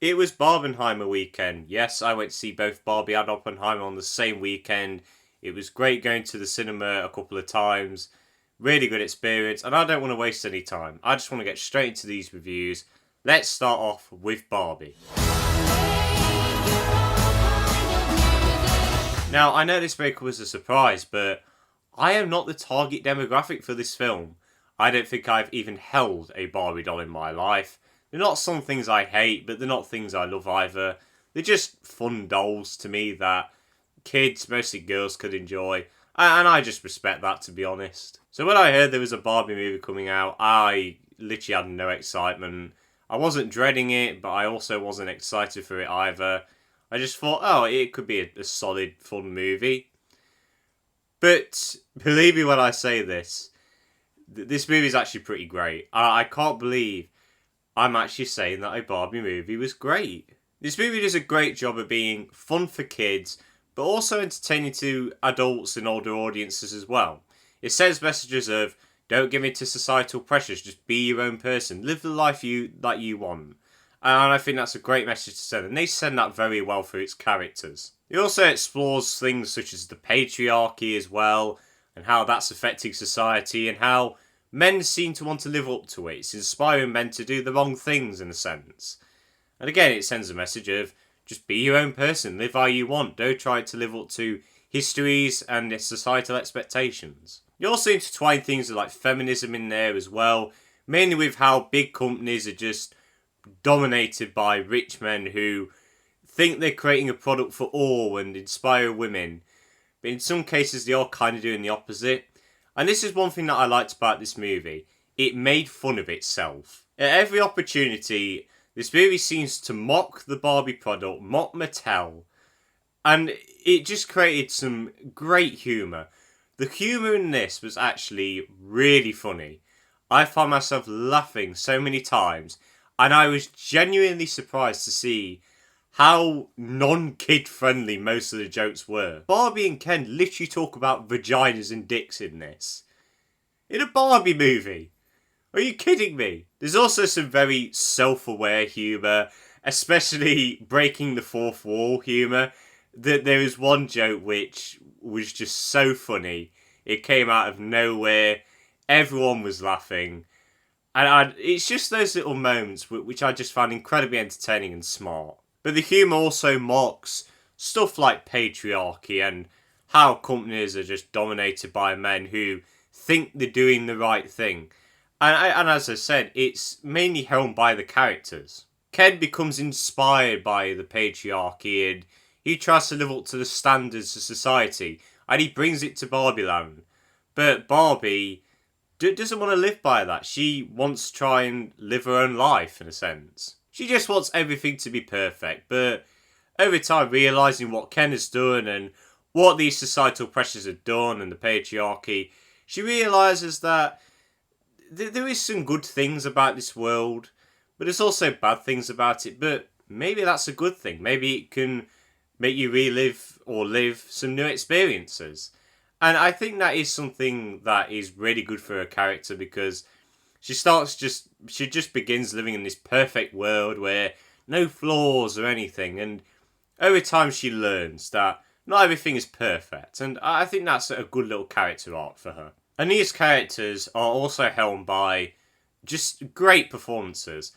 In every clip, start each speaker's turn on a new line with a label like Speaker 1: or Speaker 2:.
Speaker 1: It was Barbenheimer weekend. Yes, I went to see both Barbie and Oppenheimer on the same weekend. It was great going to the cinema a couple of times. Really good experience, and I don't want to waste any time. I just want to get straight into these reviews. Let's start off with Barbie. Now, I know this break was a surprise, but I am not the target demographic for this film. I don't think I've even held a Barbie doll in my life. They're not some things I hate, but they're not things I love either. They're just fun dolls to me that kids, mostly girls, could enjoy. And I just respect that, to be honest. So when I heard there was a Barbie movie coming out, I literally had no excitement. I wasn't dreading it, but I also wasn't excited for it either. I just thought, oh, it could be a solid, fun movie. But believe me when I say this, this movie is actually pretty great. I can't believe I'm actually saying that a Barbie movie was great. This movie does a great job of being fun for kids, but also entertaining to adults and older audiences as well. It sends messages of, don't give in to societal pressures, just be your own person, live the life that you want. And I think that's a great message to send, and they send that very well through its characters. It also explores things such as the patriarchy as well, and how that's affecting society, and how men seem to want to live up to it. It's inspiring men to do the wrong things, in a sense. And again, it sends a message of, just be your own person, live how you want, don't try to live up to histories and societal expectations. You also intertwine things like feminism in there as well, mainly with how big companies are just dominated by rich men who think they're creating a product for all and inspire women. But in some cases, they are kind of doing the opposite. And this is one thing that I liked about this movie. It made fun of itself. At every opportunity, this movie seems to mock the Barbie product, mock Mattel, and it just created some great humour. The humour in this was actually really funny. I found myself laughing so many times, and I was genuinely surprised to see how non-kid friendly most of the jokes were. Barbie and Ken literally talk about vaginas and dicks in this. In a Barbie movie. Are you kidding me? There's also some very self-aware humour, especially breaking the fourth wall humour. There is one joke which was just so funny. It came out of nowhere. Everyone was laughing. And it's just those little moments which I just found incredibly entertaining and smart. But the humour also mocks stuff like patriarchy and how companies are just dominated by men who think they're doing the right thing. And as I said, it's mainly helmed by the characters. Ken becomes inspired by the patriarchy and he tries to live up to the standards of society and he brings it to Barbie Land. But Barbie doesn't want to live by that. She wants to try and live her own life, in a sense. She just wants everything to be perfect, but over time realising what Ken has done and what these societal pressures have done and the patriarchy, she realises that there is some good things about this world, but there's also bad things about it, but maybe that's a good thing. Maybe it can make you relive or live some new experiences. And I think that is something that is really good for her character because she just begins living in this perfect world where no flaws or anything. And over time she learns that not everything is perfect. And I think that's a good little character arc for her. And these characters are also helmed by just great performances.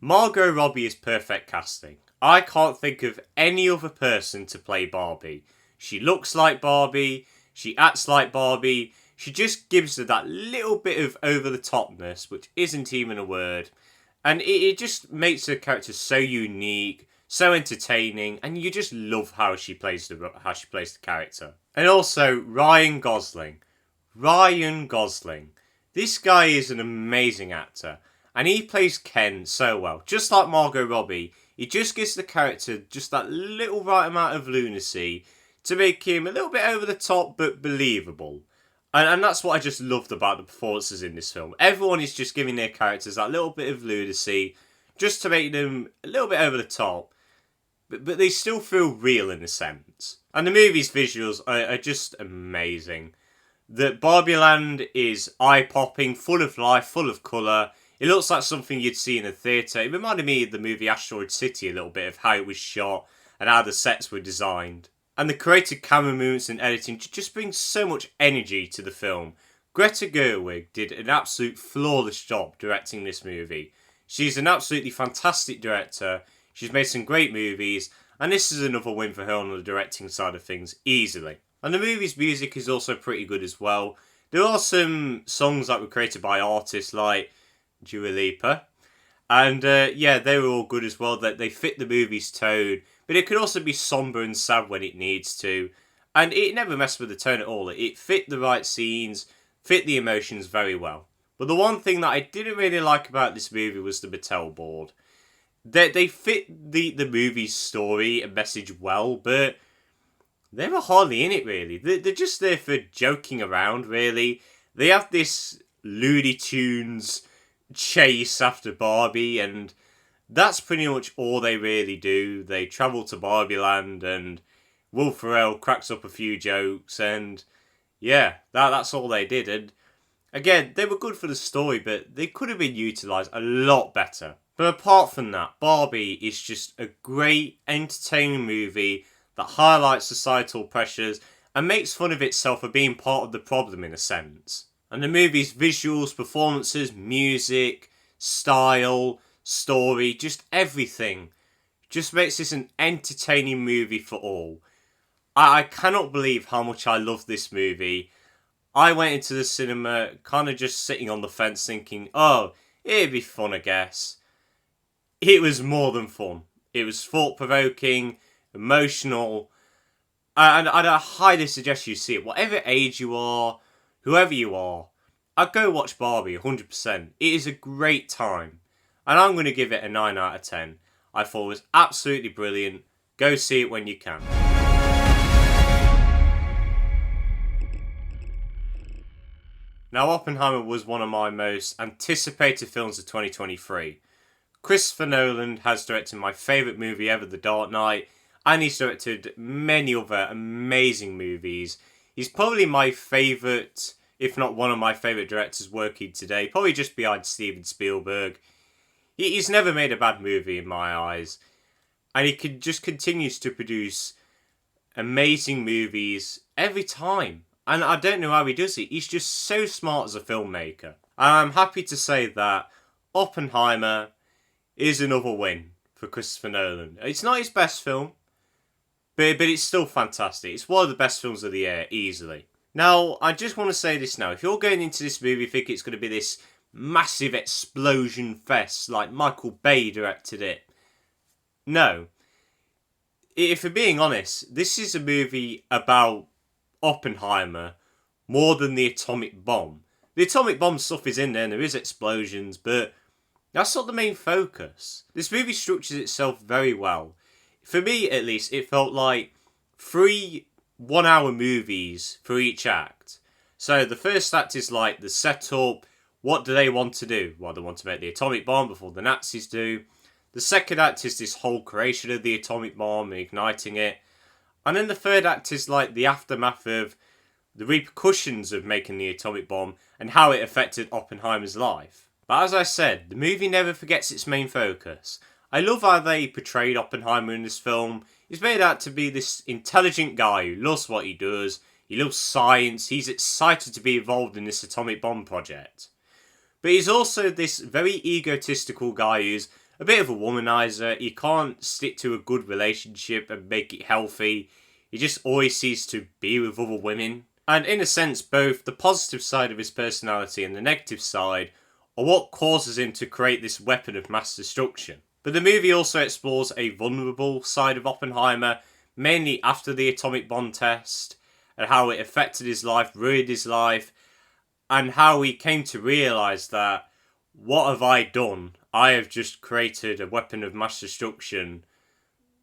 Speaker 1: Margot Robbie is perfect casting. I can't think of any other person to play Barbie. She looks like Barbie. She acts like Barbie. She just gives her that little bit of over-the-topness, which isn't even a word. And it just makes her character so unique, so entertaining, and you just love how she plays the character. And also, Ryan Gosling. Ryan Gosling. This guy is an amazing actor. And he plays Ken so well. Just like Margot Robbie, he just gives the character just that little right amount of lunacy to make him a little bit over the top but believable. And that's what I just loved about the performances in this film. Everyone is just giving their characters that little bit of lunacy just to make them a little bit over the top. But they still feel real in a sense. And the movie's visuals are just amazing. The Barbie Land is eye-popping, full of life, full of colour. It looks like something you'd see in a theatre. It reminded me of the movie Asteroid City a little bit, of how it was shot and how the sets were designed. And the creative camera movements and editing just brings so much energy to the film. Greta Gerwig did an absolute flawless job directing this movie. She's an absolutely fantastic director. She's made some great movies, and this is another win for her on the directing side of things, easily. And the movie's music is also pretty good as well. There are some songs that were created by artists like Dua Lipa, and yeah, they were all good as well. That they fit the movie's tone, but it could also be somber and sad when it needs to, and it never messed with the tone at all. It fit the right scenes, fit the emotions very well. But the one thing that I didn't really like about this movie was the Mattel board. They fit the movie's story and message well, but they were hardly in it, really. They're just there for joking around, really. They have this Looney Tunes chase after Barbie, and that's pretty much all they really do. They travel to Barbie Land, and Will Ferrell cracks up a few jokes, and yeah, that's all they did. And again, they were good for the story, but they could have been utilised a lot better. But apart from that, Barbie is just a great, entertaining movie that highlights societal pressures and makes fun of itself for being part of the problem in a sense. And the movie's visuals, performances, music, style, story, just everything, just makes this an entertaining movie for all. I cannot believe how much I love this movie. I went into the cinema kind of just sitting on the fence thinking, oh, it'd be fun, I guess. It was more than fun. It was thought-provoking, emotional, and I'd highly suggest you see it. Whatever age you are, whoever you are, I'd go watch Barbie 100%. It is a great time. And I'm going to give it a 9 out of 10. I thought it was absolutely brilliant. Go see it when you can. Now, Oppenheimer was one of my most anticipated films of 2023. Christopher Nolan has directed my favourite movie ever, The Dark Knight, and he's directed many other amazing movies. He's probably my favourite, if not one of my favourite directors working today, probably just behind Steven Spielberg. He's never made a bad movie in my eyes, and he just continues to produce amazing movies every time. And I don't know how he does it. He's just so smart as a filmmaker. And I'm happy to say that Oppenheimer is another win for Christopher Nolan. It's not his best film, but it's still fantastic. It's one of the best films of the year, easily. Now, I just want to say this now. If you're going into this movie thinking it's going to be this massive explosion fest like Michael Bay directed it, no. If we're being honest, this is a movie about Oppenheimer more than the atomic bomb. The atomic bomb stuff is in there and there is explosions, but that's not the main focus. This movie structures itself very well. For me, at least, it felt like 3 one-hour movies for each act. So the first act is like the setup. What do they want to do? Well, they want to make the atomic bomb before the Nazis do. The second act is this whole creation of the atomic bomb and igniting it. And then the third act is like the aftermath of the repercussions of making the atomic bomb and how it affected Oppenheimer's life. But as I said, the movie never forgets its main focus. I love how they portrayed Oppenheimer in this film. He's made out to be this intelligent guy who loves what he does. He loves science. He's excited to be involved in this atomic bomb project. But he's also this very egotistical guy who's a bit of a womanizer. He can't stick to a good relationship and make it healthy. He just always sees to be with other women. And in a sense, both the positive side of his personality and the negative side are what causes him to create this weapon of mass destruction. But the movie also explores a vulnerable side of Oppenheimer, mainly after the atomic bomb test, and how it affected his life, ruined his life, and how he came to realise that, what have I done? I have just created a weapon of mass destruction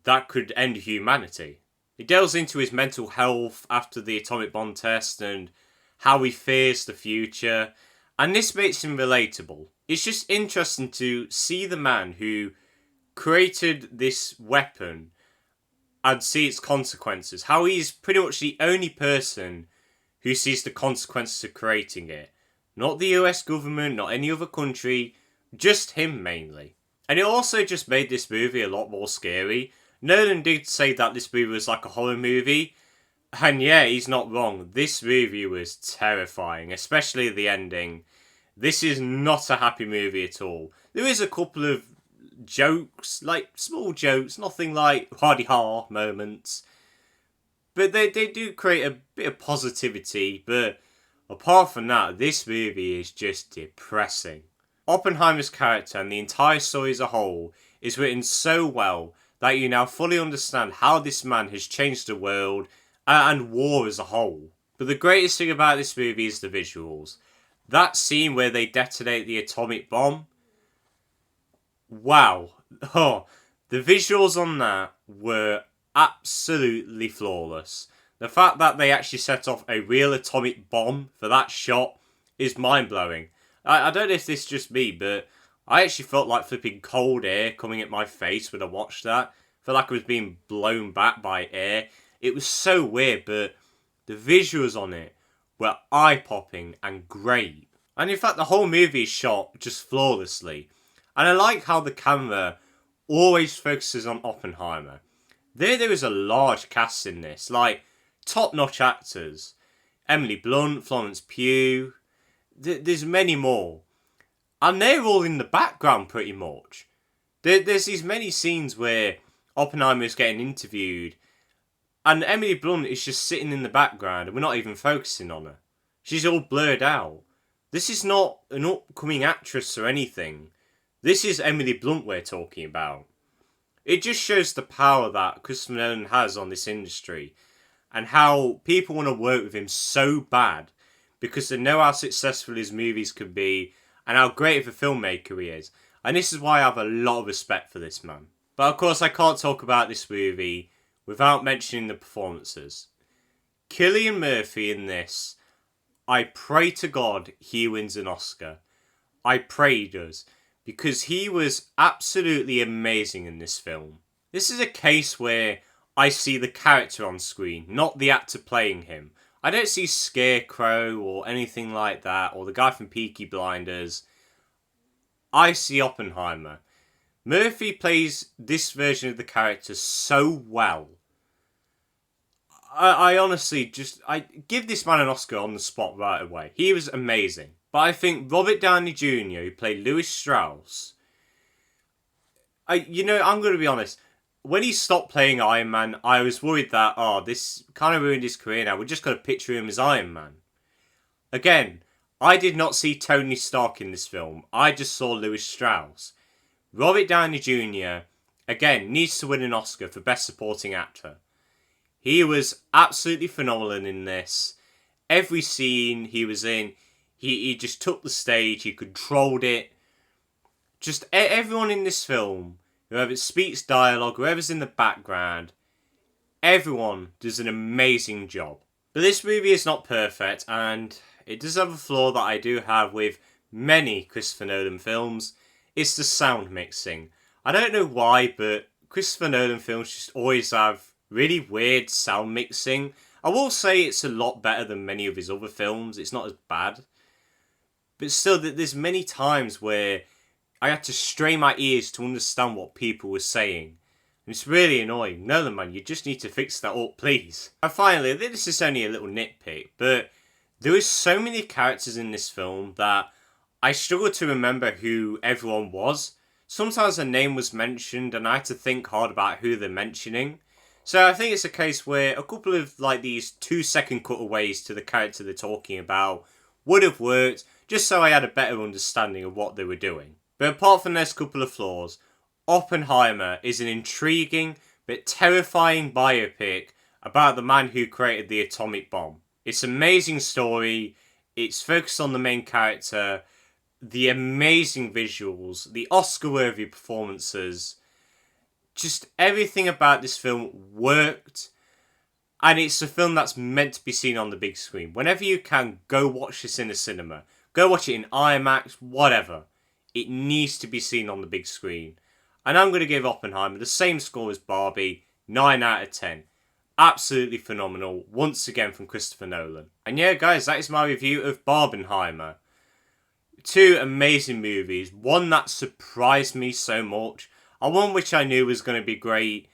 Speaker 1: that could end humanity. It delves into his mental health after the atomic bomb test and how he fears the future, and this makes him relatable. It's just interesting to see the man who created this weapon and see its consequences. How he's pretty much the only person who sees the consequences of creating it. Not the US government, not any other country, Just him mainly. And it also just made this movie a lot more scary. Nolan did say that this movie was like a horror movie, and yeah, he's not wrong. This movie was terrifying, especially the ending. This is not a happy movie at all. There is a couple of jokes, like small jokes, nothing like hardy ha moments. But they do create a bit of positivity, but apart from that, this movie is just depressing. Oppenheimer's character and the entire story as a whole is written so well that you now fully understand how this man has changed the world and war as a whole. But the greatest thing about this movie is the visuals. That scene where they detonate the atomic bomb, wow. Oh, the visuals on that were absolutely flawless. The fact that they actually set off a real atomic bomb for that shot is mind-blowing. I don't know if this is just me, but I actually felt like flipping cold air coming at my face when I watched that. I felt like I was being blown back by air. It was so weird, but the visuals on it were eye-popping and great. And in fact, the whole movie is shot just flawlessly. And I like how the camera always focuses on Oppenheimer. There is a large cast in this, like top-notch actors. Emily Blunt, Florence Pugh, there's many more. And they're all in the background pretty much. There's these many scenes where Oppenheimer is getting interviewed and Emily Blunt is just sitting in the background and we're not even focusing on her. She's all blurred out. This is not an upcoming actress or anything. This is Emily Blunt we're talking about. It just shows the power that Christopher Nolan has on this industry and how people want to work with him so bad because they know how successful his movies can be and how great of a filmmaker he is. And this is why I have a lot of respect for this man. But of course I can't talk about this movie without mentioning the performances. Cillian Murphy in this, I pray to God he wins an Oscar. I pray he does. Because he was absolutely amazing in this film. This is a case where I see the character on screen, not the actor playing him. I don't see Scarecrow or anything like that, or the guy from Peaky Blinders. I see Oppenheimer. Murphy plays this version of the character so well. I honestly I give this man an Oscar on the spot right away. He was amazing. But I think Robert Downey Jr., who played Louis Strauss, I'm going to be honest. When he stopped playing Iron Man, I was worried that, this kind of ruined his career now. We're just going to picture him as Iron Man. Again, I did not see Tony Stark in this film. I just saw Louis Strauss. Robert Downey Jr., again, needs to win an Oscar for Best Supporting Actor. He was absolutely phenomenal in this. Every scene he was in, he just took the stage, he controlled it. Just everyone in this film, whoever speaks dialogue, whoever's in the background, everyone does an amazing job. But this movie is not perfect, and it does have a flaw that I do have with many Christopher Nolan films. It's the sound mixing. I don't know why, but Christopher Nolan films just always have really weird sound mixing. I will say it's a lot better than many of his other films. It's not as bad. But still, there's many times where I had to strain my ears to understand what people were saying. And it's really annoying. Nolan, man, you just need to fix that up, please. And finally, this is only a little nitpick, but there is so many characters in this film that I struggle to remember who everyone was. Sometimes a name was mentioned and I had to think hard about who they're mentioning. So I think it's a case where a couple of these 2-second cutaways to the character they're talking about would have worked, just so I had a better understanding of what they were doing. But apart from this couple of flaws, Oppenheimer is an intriguing but terrifying biopic about the man who created the atomic bomb. It's an amazing story, it's focused on the main character, the amazing visuals, the Oscar-worthy performances. Just everything about this film worked. And it's a film that's meant to be seen on the big screen. Whenever you can, go watch this in a cinema. Go watch it in IMAX, whatever. It needs to be seen on the big screen. And I'm going to give Oppenheimer the same score as Barbie, 9 out of 10. Absolutely phenomenal, once again from Christopher Nolan. And yeah, guys, that is my review of Barbenheimer. Two amazing movies. One that surprised me so much, and one which I knew was going to be great,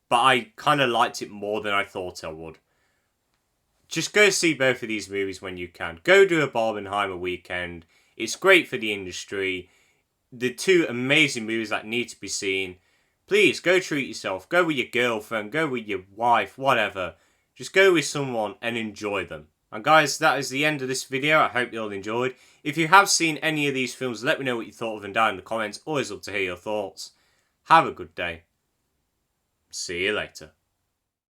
Speaker 1: but I kind of liked it more than I thought I would. Just go see both of these movies when you can. Go do a Barbenheimer weekend. It's great for the industry. The two amazing movies that need to be seen. Please, go treat yourself. Go with your girlfriend. Go with your wife. Whatever. Just go with someone and enjoy them. And guys, that is the end of this video. I hope you all enjoyed. If you have seen any of these films, let me know what you thought of them down in the comments. Always love to hear your thoughts. Have a good day. See you later.